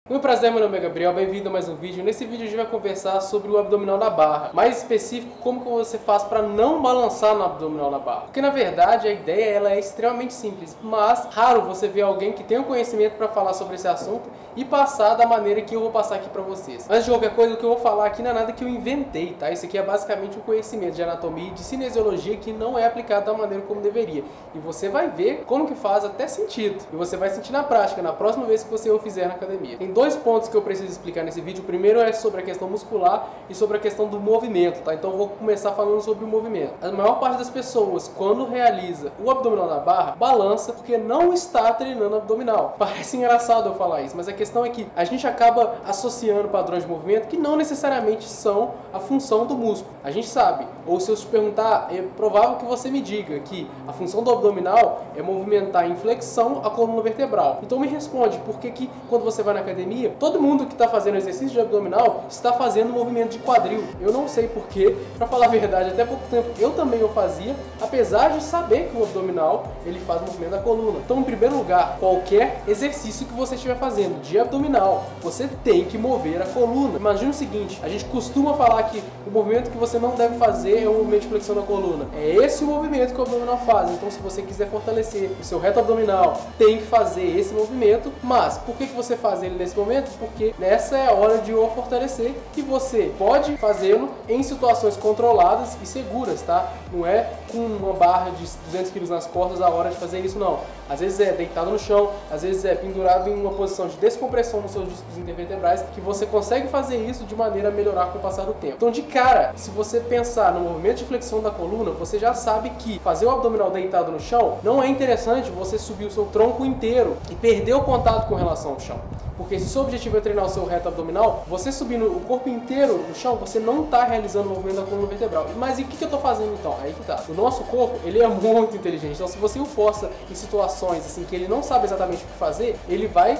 Muito prazer, meu nome é Gabriel, bem-vindo a mais um vídeo. Nesse vídeo a gente vai conversar sobre o abdominal na barra. Mais específico, como que você faz para não balançar no abdominal na barra. Porque na verdade a ideia ela é extremamente simples, mas raro você ver alguém que tem o conhecimento para falar sobre esse assunto e passar da maneira que eu vou passar aqui para vocês. Antes de qualquer coisa, o que eu vou falar aqui não é nada que eu inventei, tá? Isso aqui é basicamente um conhecimento de anatomia e de cinesiologia que não é aplicado da maneira como deveria. E você vai ver como que faz até sentido. E você vai sentir na prática, na próxima vez que você o fizer na academia. Tem dois pontos que eu preciso explicar nesse vídeo. O primeiro é sobre a questão muscular e sobre a questão do movimento, tá? Então eu vou começar falando sobre o movimento. A maior parte das pessoas, quando realiza o abdominal na barra, balança porque não está treinando abdominal. Parece engraçado eu falar isso, mas a questão é que a gente acaba associando padrões de movimento que não necessariamente são a função do músculo. A gente sabe, ou se eu te perguntar, é provável que você me diga que a função do abdominal é movimentar em flexão a coluna vertebral. Então me responde, por que que quando você vai na academia, todo mundo que está fazendo exercício de abdominal está fazendo movimento de quadril? Eu não sei porquê, para falar a verdade, até pouco tempo eu também o fazia, apesar de saber que o abdominal ele faz movimento da coluna. Então, em primeiro lugar, qualquer exercício que você estiver fazendo de abdominal, você tem que mover a coluna. Imagina o seguinte, a gente costuma falar que o movimento que você não deve fazer é o movimento de flexão da coluna. É esse o movimento que o abdominal faz. Então, se você quiser fortalecer o seu reto abdominal, tem que fazer esse movimento. Mas, por que você faz ele nesse momento? Porque nessa é a hora de o fortalecer e você pode fazê-lo em situações controladas e seguras, tá? Não é com uma barra de 200 kg nas costas a hora de fazer isso, não. Às vezes é deitado no chão, às vezes é pendurado em uma posição de descompressão nos seus discos intervertebrais, que você consegue fazer isso de maneira a melhorar com o passar do tempo. Então, de cara, se você pensar no movimento de flexão da coluna, você já sabe que fazer o abdominal deitado no chão não é interessante você subir o seu tronco inteiro e perder o contato com relação ao chão. Porque se o seu objetivo é treinar o seu reto abdominal, você subindo o corpo inteiro no chão, você não está realizando o movimento da coluna vertebral. Mas e o que eu estou fazendo então? Aí que tá. O nosso corpo, ele é muito inteligente. Então, se você o força em situações assim que ele não sabe exatamente o que fazer, ele vai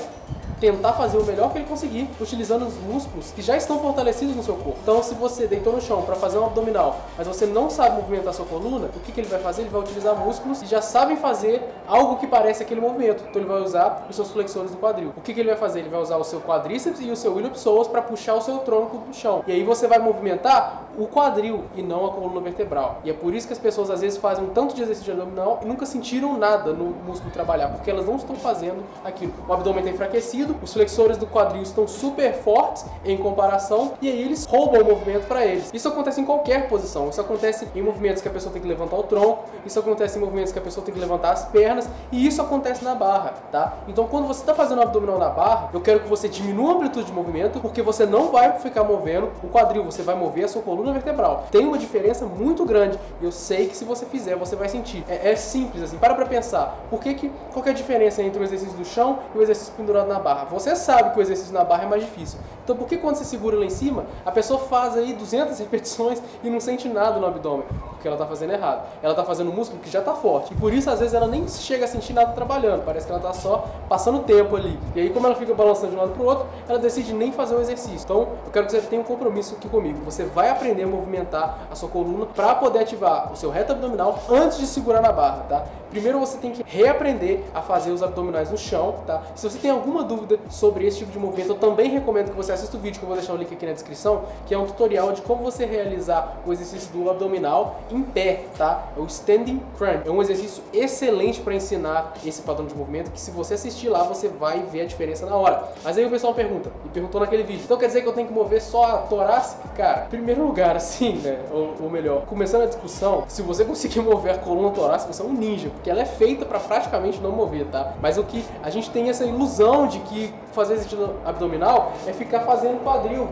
tentar fazer o melhor que ele conseguir, utilizando os músculos que já estão fortalecidos no seu corpo. Então, se você deitou no chão para fazer um abdominal, mas você não sabe movimentar a sua coluna, o que ele vai fazer? Ele vai utilizar músculos que já sabem fazer algo que parece aquele movimento. Então, ele vai usar os seus flexores do quadril. O que ele vai fazer? Ele vai usar o seu quadríceps e o seu iliopsoas para puxar o seu tronco do chão. E aí você vai movimentar o quadril e não a coluna vertebral. E é por isso que as pessoas às vezes fazem um tanto de exercício de abdominal e nunca sentiram nada no músculo trabalhar, porque elas não estão fazendo aquilo. O abdômen está enfraquecido, os flexores do quadril estão super fortes em comparação e aí eles roubam o movimento para eles. Isso acontece em qualquer posição. Isso acontece em movimentos que a pessoa tem que levantar o tronco, isso acontece em movimentos que a pessoa tem que levantar as pernas e isso acontece na barra, tá? Então, quando você está fazendo o abdominal na barra, eu quero que você diminua a amplitude de movimento, porque você não vai ficar movendo o quadril, você vai mover a sua coluna vertebral. Tem uma diferença muito grande e eu sei que se você fizer, você vai sentir. É simples assim, para pensar. Qual é a diferença entre o exercício do chão e o exercício pendurado na barra? Você sabe que o exercício na barra é mais difícil. Então, por que quando você segura lá em cima, a pessoa faz aí 200 repetições e não sente nada no abdômen? Porque ela está fazendo errado. Ela está fazendo um músculo que já está forte. E por isso, às vezes, ela nem chega a sentir nada trabalhando. Parece que ela está só passando tempo ali. E aí, como ela fica balançando de um lado para o outro, ela decide nem fazer o exercício. Então, eu quero que você tenha um compromisso aqui comigo. Você vai aprender a movimentar a sua coluna para poder ativar o seu reto abdominal antes de segurar na barra, tá? Primeiro você tem que reaprender a fazer os abdominais no chão, tá? Se você tem alguma dúvida sobre esse tipo de movimento, eu também recomendo que você assista o vídeo que eu vou deixar o link aqui na descrição, que é um tutorial de como você realizar o exercício do abdominal em pé, tá? É o Standing Crunch. É um exercício excelente para ensinar esse padrão de movimento, que se você assistir lá, você vai ver a diferença na hora. Mas aí o pessoal perguntou naquele vídeo, então quer dizer que eu tenho que mover só a torácica? Cara, em primeiro lugar, assim, né? Ou melhor, começando a discussão, se você conseguir mover a coluna torácica, você é um ninja, porque ela é feita para praticamente não mover, tá? Mas o que a gente tem essa ilusão de que fazer exercício abdominal é ficar fazendo quadril.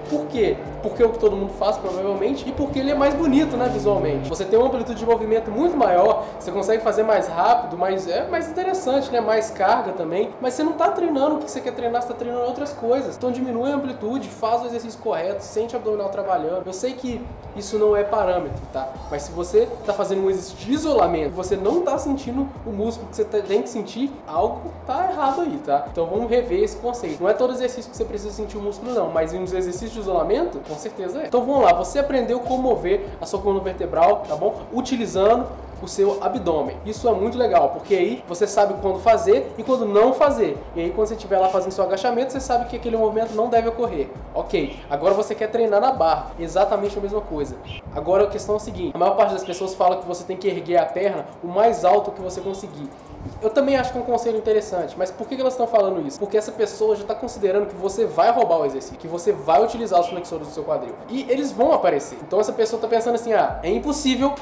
Por quê? Porque é o que todo mundo faz, provavelmente, e porque ele é mais bonito, né, visualmente. Você tem uma amplitude de movimento muito maior, você consegue fazer mais rápido, é mais interessante, né, mais carga também, mas você não está treinando o que você quer treinar, você está treinando outras coisas. Então diminui a amplitude, faz o exercício correto, sente o abdominal trabalhando. Eu sei que isso não é parâmetro, tá? Mas se você está fazendo um exercício de isolamento, você não está sentindo o músculo que você tem que sentir, algo tá errado aí, tá? Então vamos rever esse conceito. Não é todo exercício que você precisa sentir o músculo, não, mas em uns exercícios de isolamento? Com certeza é. Então vamos lá, você aprendeu como mover a sua coluna vertebral, tá bom? Utilizando o seu abdômen. Isso é muito legal, porque aí você sabe quando fazer e quando não fazer. E aí quando você estiver lá fazendo seu agachamento, você sabe que aquele movimento não deve ocorrer. Ok, agora você quer treinar na barra, exatamente a mesma coisa. Agora a questão é a seguinte, a maior parte das pessoas fala que você tem que erguer a perna o mais alto que você conseguir. Eu também acho que é um conselho interessante, mas por que elas estão falando isso? Porque essa pessoa já está considerando que você vai roubar o exercício, que você vai utilizar os flexores do seu quadril. E eles vão aparecer. Então essa pessoa está pensando assim, é impossível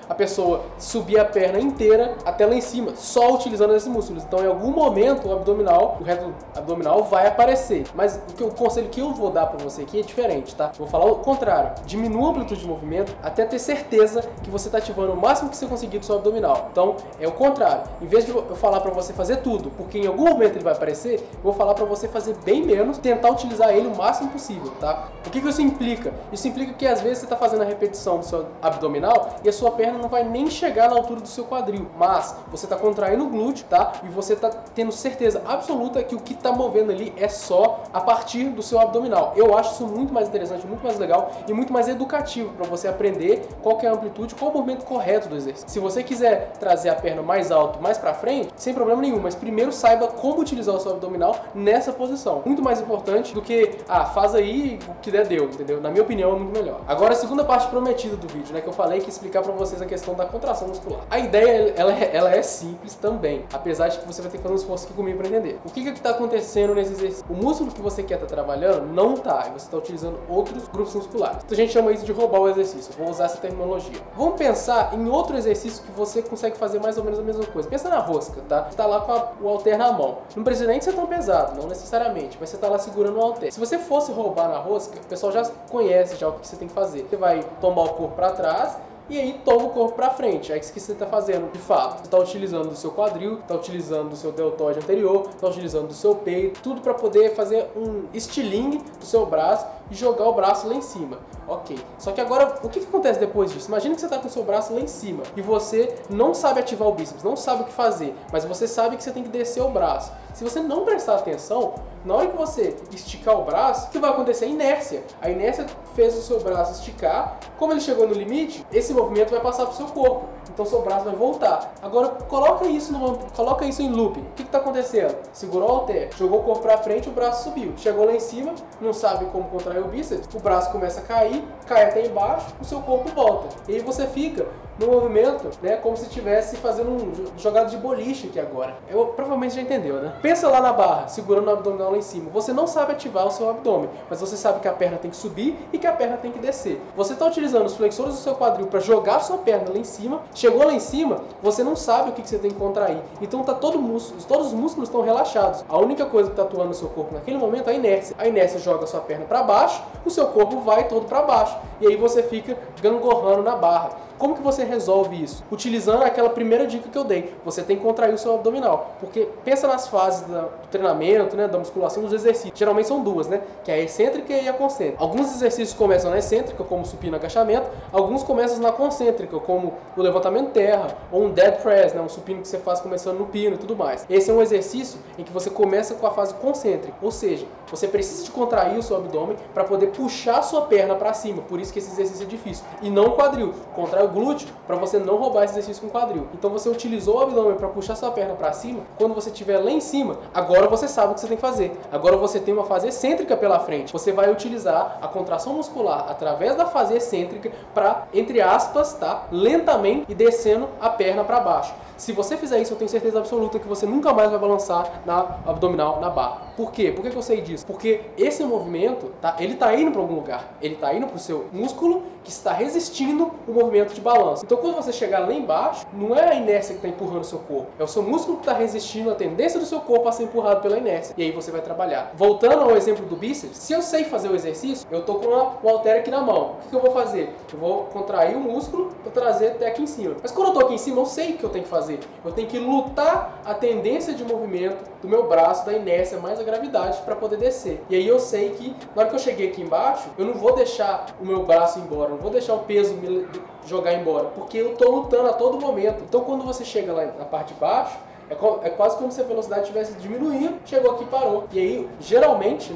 a pessoa subir a perna inteira até lá em cima, só utilizando esses músculos. Então em algum momento o reto abdominal vai aparecer. Mas o conselho que eu vou dar para você aqui é diferente, tá? Vou falar o contrário. Diminua a amplitude de movimento até ter certeza que você está ativando o máximo que você conseguir do seu abdominal. Então é o contrário. Em vez de eu falar para você fazer tudo, porque em algum momento ele vai aparecer, eu vou falar para você fazer bem menos, tentar utilizar ele o máximo possível, tá? O que isso implica? Isso implica que às vezes você está fazendo a repetição do seu abdominal e a sua perna não vai nem chegar na altura do seu quadril, mas você está contraindo o glúteo, tá? E você está tendo certeza absoluta que o que está movendo ali é só a partir do seu abdominal. Eu acho isso muito mais interessante, muito mais legal e muito mais educativo para você aprender qual que é a amplitude, qual é o movimento correto do exercício. Se você quiser trazer a perna mais alto, mais para frente, sem problema nenhum, mas primeiro saiba como utilizar o seu abdominal nessa posição. Muito mais importante do que, faz aí o que der deu, entendeu? Na minha opinião é muito melhor. Agora a segunda parte prometida do vídeo, né, que eu falei que ia explicar para vocês a questão da contração muscular. A ideia, ela é simples também, apesar de que você vai ter que fazer um esforço aqui comigo para entender. O que está acontecendo nesse exercício? O músculo que você quer estar trabalhando não tá, e você está utilizando outros grupos musculares. Então a gente chama isso de roubar o exercício. Vou usar essa terminologia. Vamos pensar em outro exercício que você consegue fazer mais ou menos a mesma coisa. Pensa na rosca, tá? Você tá lá com o halter na mão. Não precisa nem ser tão pesado, não necessariamente, mas você tá lá segurando o halter. Se você fosse roubar na rosca, o pessoal já conhece já o que você tem que fazer. Você vai tombar o corpo para trás e aí toma o corpo para frente. É isso que você está fazendo de fato. Você está utilizando do seu quadril, está utilizando do seu deltoide anterior, está utilizando do seu peito, tudo para poder fazer um estilingue do seu braço e jogar o braço lá em cima. Ok. Só que agora, o que acontece depois disso? Imagina que você está com o seu braço lá em cima e você não sabe ativar o bíceps, não sabe o que fazer, mas você sabe que você tem que descer o braço. Se você não prestar atenção, na hora que você esticar o braço, o que vai acontecer? A inércia. A inércia fez o seu braço esticar. Como ele chegou no limite, esse movimento vai passar para o seu corpo. Então seu braço vai voltar. Agora coloca isso em looping. O que está acontecendo? Segurou o halter, jogou o corpo para frente, o braço subiu. Chegou lá em cima, não sabe como contrair o bíceps, o braço começa a cair, cai até embaixo, o seu corpo volta. E aí você fica no movimento, né, como se estivesse fazendo um jogado de boliche aqui agora. Eu provavelmente já entendeu, né? Pensa lá na barra, segurando o abdominal lá em cima. Você não sabe ativar o seu abdômen, mas você sabe que a perna tem que subir e que a perna tem que descer. Você está utilizando os flexores do seu quadril para jogar a sua perna lá em cima. Chegou lá em cima, você não sabe o que você tem que contrair. Então tá todos os músculos estão relaxados. A única coisa que está atuando no seu corpo naquele momento é a inércia. A inércia joga a sua perna para baixo, o seu corpo vai todo para baixo. E aí você fica gangorrando na barra. Como que você resolve isso? Utilizando aquela primeira dica que eu dei. Você tem que contrair o seu abdominal. Porque pensa nas fases do treinamento, né, da musculação, dos exercícios. Geralmente são duas, né? Que é a excêntrica e a concêntrica. Alguns exercícios começam na excêntrica, como supino e agachamento. Alguns começam na concêntrica, como o levantamento terra, ou um dead press, né, um supino que você faz começando no pino e tudo mais. Esse é um exercício em que você começa com a fase concêntrica. Ou seja, você precisa de contrair o seu abdômen para poder puxar a sua perna para cima. Por isso que esse exercício é difícil. E não o quadril. Contrai o glúteo para você não roubar esse exercício com o quadril. Então você utilizou o abdômen para puxar sua perna para cima. Quando você estiver lá em cima, agora você sabe o que você tem que fazer. Agora você tem uma fase excêntrica pela frente. Você vai utilizar a contração muscular através da fase excêntrica para, entre aspas, tá, lentamente e descendo a perna para baixo. Se você fizer isso, eu tenho certeza absoluta que você nunca mais vai balançar na abdominal, na barra. Por quê? Por que eu sei disso? Porque esse movimento, tá, ele está indo para algum lugar. Ele está indo para o seu músculo que está resistindo o movimento de balanço. Então, quando você chegar lá embaixo, não é a inércia que está empurrando o seu corpo. É o seu músculo que está resistindo a tendência do seu corpo a ser empurrado pela inércia. E aí você vai trabalhar. Voltando ao exemplo do bíceps, se eu sei fazer o exercício, eu estou com o halter aqui na mão. O que eu vou fazer? Eu vou contrair o músculo para trazer até aqui em cima. Mas quando eu estou aqui em cima, eu sei o que eu tenho que fazer. Eu tenho que lutar a tendência de movimento do meu braço, da inércia mais a gravidade para poder descer. E aí eu sei que na hora que eu cheguei aqui embaixo, eu não vou deixar o meu braço ir embora, não vou deixar o peso me jogar embora, porque eu estou lutando a todo momento. Então quando você chega lá na parte de baixo, É quase como se a velocidade estivesse diminuindo, chegou aqui e parou. E aí, geralmente,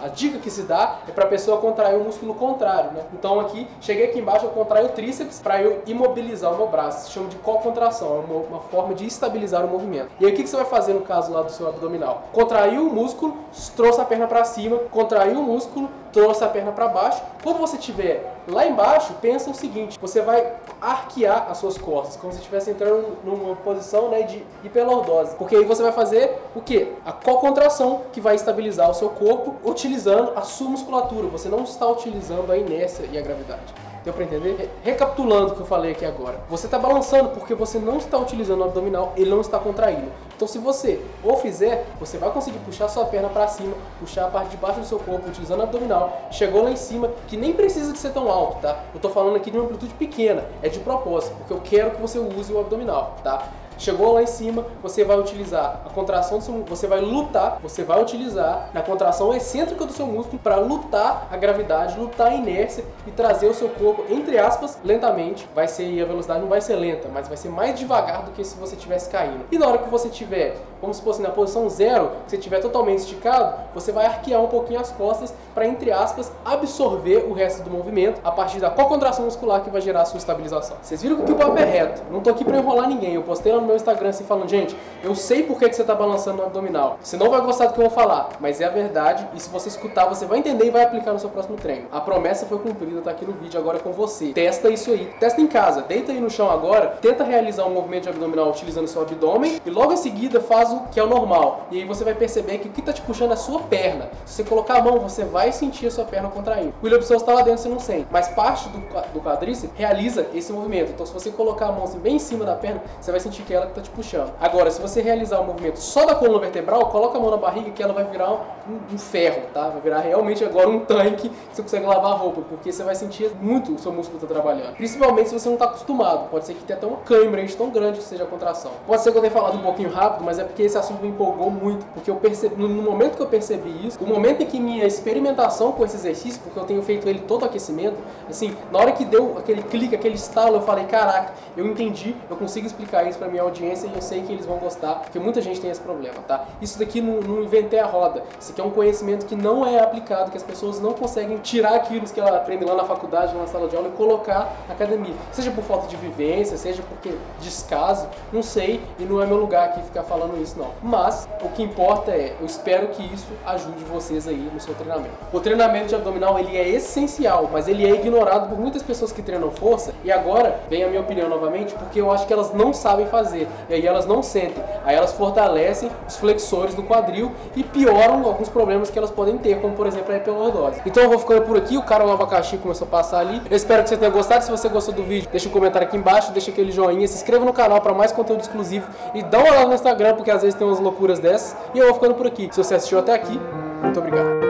a dica que se dá é para a pessoa contrair o músculo contrário, né? Então aqui, cheguei aqui embaixo, eu contraio o tríceps para eu imobilizar o meu braço. Se chama de cocontração, é uma forma de estabilizar o movimento. E aí o que você vai fazer no caso lá do seu abdominal? Contraiu o músculo, trouxe a perna para cima, contraiu o músculo, trouxe a perna para baixo. Quando você estiver lá embaixo, pensa o seguinte, você vai arquear as suas costas, como se estivesse entrando numa posição, né, de hiperlordose. Porque aí você vai fazer o quê? A cocontração, que vai estabilizar o seu corpo utilizando a sua musculatura. Você não está utilizando a inércia e a gravidade. Deu pra entender? Recapitulando o que eu falei aqui agora. Você está balançando porque você não está utilizando o abdominal, ele não está contraindo. Então se você ou fizer, você vai conseguir puxar sua perna para cima, puxar a parte de baixo do seu corpo utilizando o abdominal. Chegou lá em cima, que nem precisa de ser tão alto, tá? Eu tô falando aqui de uma amplitude pequena, é de propósito, porque eu quero que você use o abdominal, tá? Chegou lá em cima, você vai utilizar a contração do seu músculo, você vai utilizar na contração excêntrica do seu músculo para lutar a gravidade, lutar a inércia e trazer o seu corpo, entre aspas, lentamente. A velocidade não vai ser lenta, mas vai ser mais devagar do que se você estivesse caindo. E na hora que você estiver, como se fosse na posição zero, que você estiver totalmente esticado, você vai arquear um pouquinho as costas para, entre aspas, absorver o resto do movimento a partir da cocontração muscular que vai gerar a sua estabilização. Vocês viram que o papo é reto, não tô aqui para enrolar ninguém, eu postei lá no meu Instagram assim falando, gente, eu sei por que você tá balançando no abdominal. Você não vai gostar do que eu vou falar, mas é a verdade e se você escutar, você vai entender e vai aplicar no seu próximo treino. A promessa foi cumprida, tá aqui no vídeo, agora é com você. Testa isso aí. Testa em casa, deita aí no chão agora, tenta realizar um movimento de abdominal utilizando o seu abdômen e logo em seguida faz o que é o normal. E aí você vai perceber que o que tá te puxando é a sua perna. Se você colocar a mão, você vai sentir a sua perna contraindo. O ilioipsoas tá lá dentro, você não sente. Mas parte do quadríceps realiza esse movimento. Então se você colocar a mão assim, bem em cima da perna, você vai sentir que ela que tá te puxando. Agora, se você realizar o movimento só da coluna vertebral, coloca a mão na barriga que ela vai virar um ferro, tá? Vai virar realmente agora um tanque que você consegue lavar a roupa, porque você vai sentir muito o seu músculo tá trabalhando. Principalmente se você não está acostumado. Pode ser que tenha até uma câimbra tão grande que seja a contração. Pode ser que eu tenha falado um pouquinho rápido, mas é porque esse assunto me empolgou muito. Porque eu percebi, no momento que eu percebi isso, o momento em que minha experimentação com esse exercício, porque eu tenho feito ele todo aquecimento, assim, na hora que deu aquele clique, aquele estalo, eu falei, caraca, eu entendi, eu consigo explicar isso pra minha audiência e eu sei que eles vão gostar, porque muita gente tem esse problema, tá? Isso daqui não inventei a roda. Isso aqui é um conhecimento que não é aplicado, que as pessoas não conseguem tirar aquilo que ela aprende lá na faculdade, na sala de aula e colocar na academia. Seja por falta de vivência, seja porque descaso, não sei, e não é meu lugar aqui ficar falando isso não. Mas o que importa é, eu espero que isso ajude vocês aí no seu treinamento. O treinamento de abdominal, ele é essencial, mas ele é ignorado por muitas pessoas que treinam força, e agora vem a minha opinião novamente, porque eu acho que elas não sabem fazer, e aí elas não sentem, aí elas fortalecem os flexores do quadril e pioram alguns problemas que elas podem ter, como por exemplo a hiperlordose. Então eu vou ficando por aqui, o cara do abacaxi começou a passar ali. Eu espero que você tenha gostado. Se você gostou do vídeo, deixa um comentário aqui embaixo, deixa aquele joinha, se inscreva no canal para mais conteúdo exclusivo e dá uma olhada no Instagram, porque às vezes tem umas loucuras dessas. E eu vou ficando por aqui. Se você assistiu até aqui, muito obrigado.